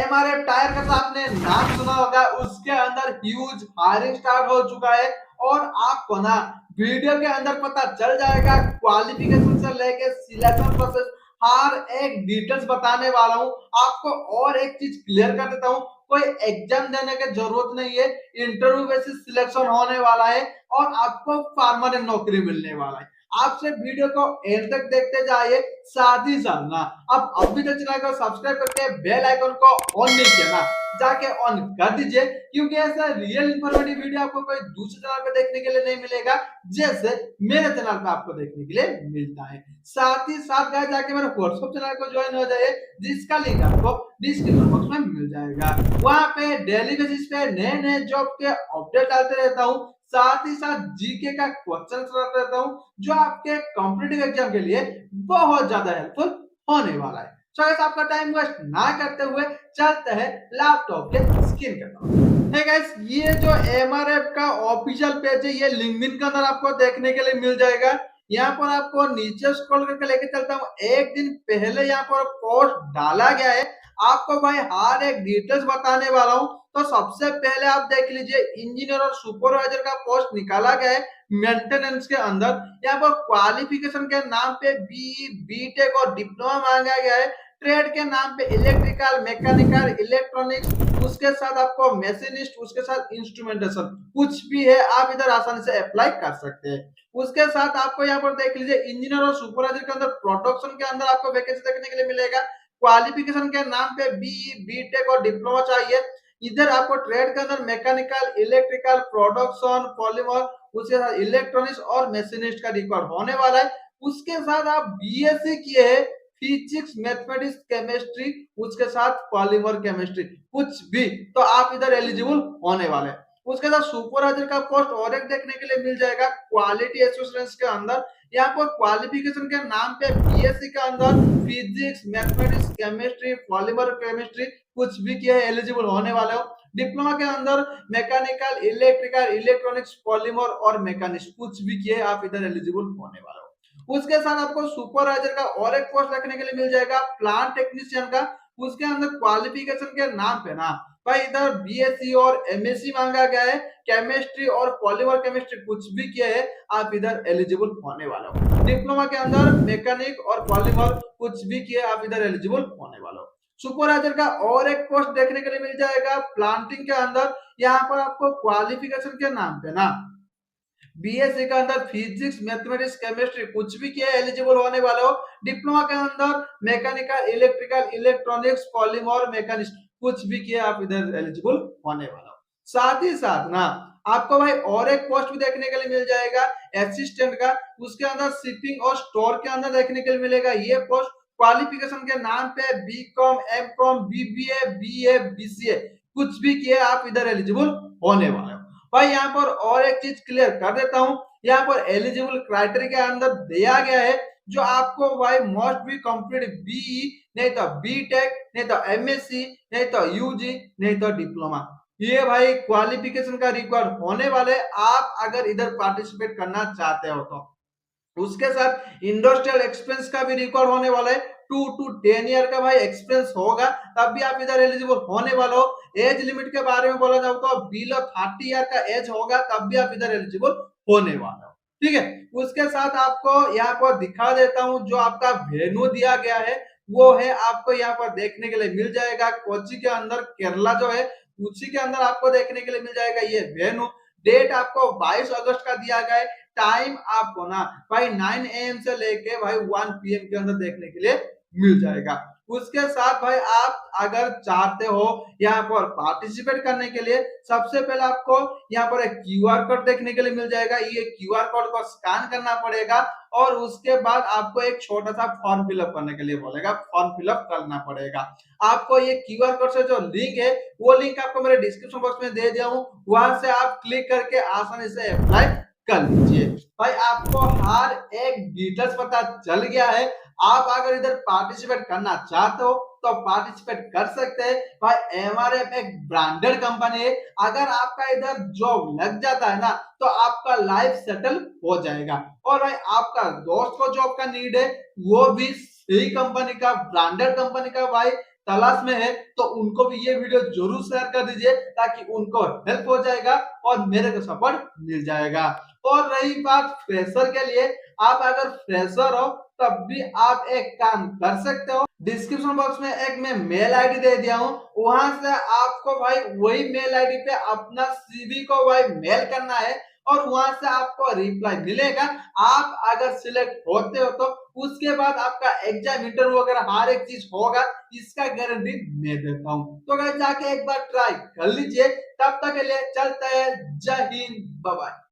MRF tyre का तो आपने नाम सुना होगा, उसके अंदर ह्यूज हायरिंग स्टार्ट हो चुका है और आपको ना वीडियो के अंदर पता चल जाएगा क्वालिफिकेशन से लेके सिलेक्शन प्रोसेस हर एक डिटेल्स बताने वाला हूँ आपको। और एक चीज क्लियर कर देता हूँ, कोई एग्जाम देने की जरूरत नहीं है, इंटरव्यू बेसिस सिलेक्शन होने वाला है और आपको परमानेंट नौकरी मिलने वाला है। आप सिर्फ वीडियो को एंड तक देखते जाइए। साथ ही साथ ना आप अभी तक चैनल को सब्सक्राइब करके बेल आइकन को ऑन नहीं किया ना, जाके ऑन कर दीजिए, क्योंकि ऐसा रियल इंफॉर्मेटिव वीडियो आपको कोई दूसरे चैनल पे देखने के लिए नहीं मिलेगा जैसे मेरे चैनल पे आपको देखने के लिए मिलता है। साथ ही साथ गाइस जाके मेरे व्हाट्सएप चैनल को ज्वाइन हो जाइए, जिसका लिंक आपको डिस्क्रिप्शन बॉक्स में मिल जाएगा। वहां पे डेली बेसिस पे नए नए जॉब के अपडेट डालते रहता हूँ, साथ ही साथ जीके का क्वेश्चन रहता हूँ जो आपके कॉम्पिटिटिव एग्जाम के लिए बहुत ज्यादा हेल्पफुल होने वाला है। तो गाइस आपका टाइम वेस्ट ना करते हुए चलते हैं लैपटॉप के स्क्रीन के तरफ। है गाइस, ये जो एमआरएफ का ऑफिशियल पेज है ये लिंक्डइन के अंदर आपको देखने के लिए मिल जाएगा। यहाँ पर आपको नीचे स्क्रॉल करके लेके चलता हूँ, एक दिन पहले यहाँ पर पोस्ट डाला गया है, आपको भाई हर एक डिटेल्स बताने वाला हूँ। तो सबसे पहले आप देख लीजिए, इंजीनियर और सुपरवाइजर का पोस्ट निकाला गया है मेंटेनेंस के अंदर। यहाँ पर क्वालिफिकेशन के नाम पे बीटेक और डिप्लोमा मांगा गया है, ट्रेड के नाम पे इलेक्ट्रिकल, मैकेनिकल, इलेक्ट्रॉनिक्स, उसके साथ आपको मैशिनिस्ट, उसके साथ इंस्ट्रूमेंटेशन, कुछ भी है आप इधर आसानी से अप्लाई कर सकते हैं। उसके साथ आपको यहाँ पर देख लीजिए, इंजीनियर और सुपरवाइजर के अंदर प्रोडक्शन के अंदर आपको वैकेंसी देखने के लिए मिलेगा। क्वालिफिकेशन के नाम पे बीटेक और डिप्लोमा चाहिए। इधर आपको ट्रेड के अंदर मैकेनिकल, इलेक्ट्रिकल, प्रोडक्शन, पॉलीमर, उसके साथ इलेक्ट्रॉनिक्स और मैशिनिस्ट का रिक्वायर्ड होने वाला है। उसके साथ आप बीएससी किए हैं, फिजिक्स, मैथमेटिक्स, केमिस्ट्री, उसके साथ पॉलीमर केमिस्ट्री, कुछ भी, तो आप इधर एलिजिबल होने वाले हैं। उसके साथ सुपरवाइजर का पोस्ट और एक देखने के लिए मिल जाएगा क्वालिटी एश्योरेंस के अंदर। यहाँ पर क्वालिफिकेशन के नाम पे बीएससी के अंदर physics, mathematics, chemistry, polymer chemistry, कुछ भी किए एलिजिबल होने वाले हो। डिप्लोमा के अंदर मैकेनिकल, इलेक्ट्रिकल, इलेक्ट्रॉनिक्स, पॉलीमर और मैकेनिक्स, कुछ भी किए आप इधर एलिजिबल होने वाले हो। उसके साथ आपको सुपरवाइजर का और एक पोस्ट रखने के लिए मिल जाएगा प्लांट टेक्नीशियन का। उसके अंदर क्वालिफिकेशन के नाम पे ना भाई इधर बीएससी और एमएससी मांगा गया है, केमिस्ट्री और पॉलीमर केमिस्ट्री कुछ भी किया है आप इधर एलिजिबल होने वाले हो। डिप्लोमा के अंदर मैकेनिक और पॉलीमर कुछ भी किए आप इधर एलिजिबल होने वाले हो। सुपरवाइजर का और एक पोस्ट देखने के लिए मिल जाएगा प्लांटिंग के अंदर। यहाँ पर आपको क्वालिफिकेशन के नाम पे ना बीएससी के अंदर फिजिक्स, मैथमेटिक्स, केमिस्ट्री कुछ भी किया एलिजिबल होने वाले हो। डिप्लोमा के अंदर mechanical, electrical, electronics, polymer, mechanics कुछ भी किया आप इधर एलिजिबल होने वाला हो। साथ ही साथ ना आपको भाई और एक पोस्ट भी देखने के लिए मिल जाएगा असिस्टेंट का। उसके अंदर शिपिंग और स्टोर के अंदर देखने के लिए मिलेगा ये पोस्ट। क्वालिफिकेशन के नाम पे BCom, MCom, BBA, BA, BCA कुछ भी किए आप इधर एलिजिबल होने वाले हो। भाई यहाँ पर और एक चीज क्लियर कर देता हूँ, यहाँ पर एलिजिबल क्राइटेरिया के अंदर दिया गया है जो आपको भाई मस्ट बी कंप्लीट बीई, नहीं तो बीटेक, नहीं तो एमएससी, नहीं तो यूजी, नहीं तो डिप्लोमा। ये भाई क्वालिफिकेशन का रिक्वायर्ड होने वाले, आप अगर इधर पार्टिसिपेट करना चाहते हो तो। उसके साथ इंडस्ट्रियल एक्सपीरियंस का भी रिकॉर्ड होने वाला है, 2 to 10 ईयर का भाई एक्सपीरियंस होगा तब भी आप इधर एलिजिबल होने वाले हो। एज लिमिट के बारे में बोला जाए तो बिलो 30 ईयर का एज होगा तब भी आप इधर एलिजिबल होने वाले हो। ठीक है, उसके साथ आपको यहाँ पर दिखा देता हूँ जो आपका वेन्यू दिया गया है, वो है आपको यहाँ पर देखने के लिए मिल जाएगा कोची के अंदर, केरला जो है उसी के अंदर आपको देखने के लिए मिल जाएगा ये वेन्यू। डेट आपको 22 अगस्त का दिया गया है। टाइम आपको ना भाई 9 AM से लेके भाई 1 PM के अंदर देखने के लिए मिल जाएगा। उसके साथ भाई आप अगर चाहते हो यहाँ पर पार्टिसिपेट करने के लिए, सबसे पहले आपको यहाँ पर एक क्यूआर कोड देखने के लिए मिल जाएगा। ये क्यूआर कोड को स्कैन करना पड़ेगा और उसके बाद आपको एक छोटा सा फॉर्म फिलअप करने के लिए बोलेगा, फॉर्म फिलअप करना पड़ेगा। आपको ये क्यूआर कोड से जो लिंक है वो लिंक आपको मेरे डिस्क्रिप्शन बॉक्स में दे दिया हूँ, वहां से आप क्लिक करके आसानी से अप्लाई कर लीजिए। भाई आपको हर एक डिटेल्स पता चल गया है। आप अगर इधर पार्टिसिपेट करना चाहते हो तो पार्टिसिपेट कर सकते हैं। भाई एमआरएफ एक ब्रांडेड कंपनी है, अगर आपका इधर जॉब लग जाता है ना तो आपका लाइफ सेटल हो जाएगा। और भाई आपका दोस्त को जॉब का नीड है, वो भी सही कंपनी का, ब्रांडेड कंपनी का भाई तलाश में है तो उनको भी ये वीडियो जरूर शेयर कर दीजिए ताकि उनको हेल्प हो जाएगा और मेरे को सपोर्ट मिल जाएगा। और रही बात फ्रेशर के लिए, आप अगर फ्रेशर हो तब भी आप एक काम कर सकते हो, डिस्क्रिप्शन बॉक्स में एक मैं मेल आईडी दे दिया हूँ, वहां से आपको भाई वही मेल आईडी पे अपना सीवी को भाई मेल करना है और वहां से आपको रिप्लाई मिलेगा। आप अगर सिलेक्ट होते हो तो उसके बाद आपका एग्जाम इंटरव्यू वगैरह हर एक चीज होगा, इसका गारंटी मैं देता हूँ। तो अगर जाके एक बार ट्राई कर लीजिए, तब तक के लिए चलते हैं। जय हिंद, बाय बाय।